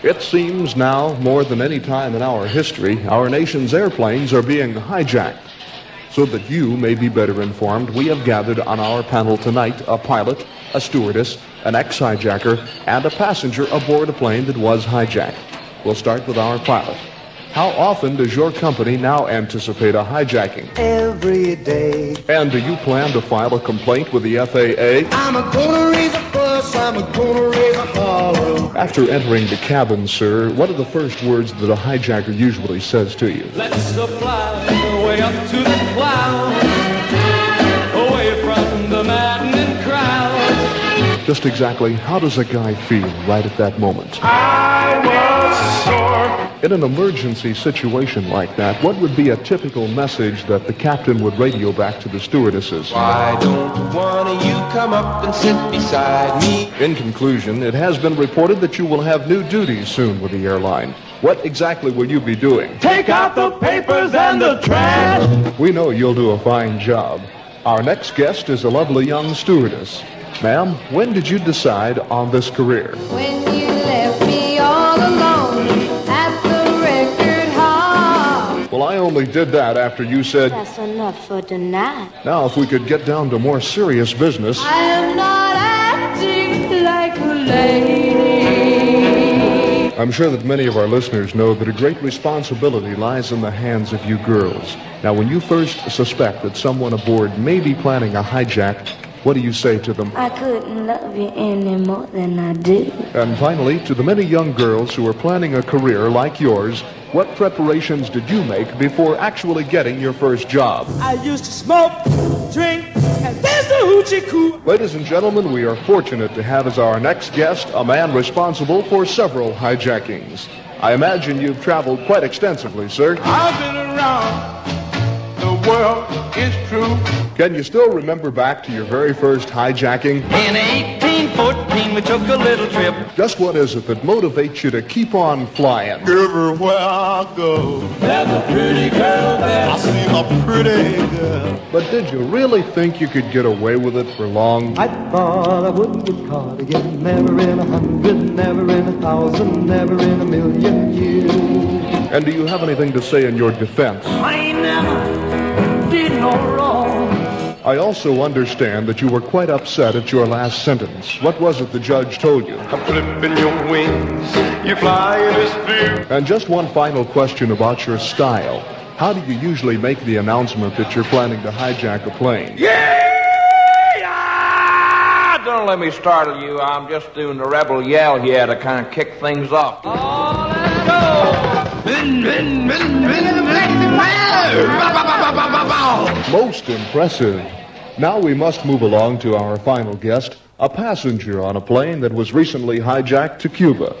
It seems now, more than any time in our history, our nation's airplanes are being hijacked. So that you may be better informed, we have gathered on our panel tonight a pilot, a stewardess, an ex-hijacker, and a passenger aboard a plane that was hijacked. We'll start with our pilot. How often does your company now anticipate a hijacking? Every day. And do you plan to file a complaint with the FAA? I'm gonna raise a fuss, I'm gonna raise a holler. After entering the cabin, sir, what are the first words that a hijacker usually says to you? Let's fly way up to the clouds, away from the maddening crowd. Just exactly how does a guy feel right at that moment? I was sore. In an emergency situation like that, what would be a typical message that the captain would radio back to the stewardesses? Why don't one of you come up and sit beside me? In conclusion, it has been reported that you will have new duties soon with the airline. What exactly will you be doing? Take out the papers and the trash. We know you'll do a fine job. Our next guest is a lovely young stewardess. Ma'am, when did you decide on this career? When you left me all alone at the record hall. Well, I only did that after you said... That's enough for tonight. Now, if we could get down to more serious business... I am not acting like a lady. I'm sure that many of our listeners know that a great responsibility lies in the hands of you girls. Now, when you first suspect that someone aboard may be planning a hijack, what do you say to them? I couldn't love you any more than I do. And finally, to the many young girls who are planning a career like yours, what preparations did you make before actually getting your first job? I used to smoke, drink, and there's the hoochie coo. Ladies and gentlemen, we are fortunate to have as our next guest a man responsible for several hijackings. I imagine you've traveled quite extensively, sir. I've been around. The world is true. Can you still remember back to your very first hijacking? In 1814, we took a little trip. Just what is it that motivates you to keep on flying? Everywhere I go, There's a pretty girl there. I see a pretty girl. But did you really think you could get away with it for long? I thought I wouldn't get caught again. Never in 100, never in 1,000, never in a million years. And do you have anything to say in your defense? I ain't never did no wrong. I also understand that you were quite upset at your last sentence. What was it the judge told you? I'm flipping your wings, you fly in this view. And just one final question about your style. How do you usually make the announcement that you're planning to hijack a plane? Yeah! Don't let me startle you. I'm just doing the rebel yell here to kind of kick things off. Oh, let's go. Most impressive. Now we must move along to our final guest, a passenger on a plane that was recently hijacked to Cuba.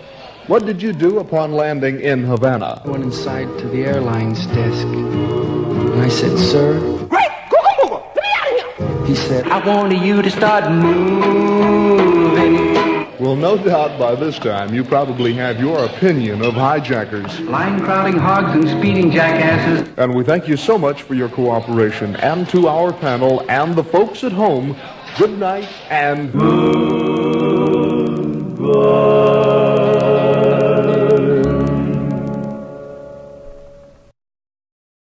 What did you do upon landing in Havana? I went inside to the airline's desk, and I said, "Sir." Great! Google! Get me out of here! He said, "I wanted you to start moving." Well, no doubt by this time you probably have your opinion of hijackers. Line-crowding hogs and speeding jackasses. And we thank you so much for your cooperation. And to our panel and the folks at home, good night and goodbye.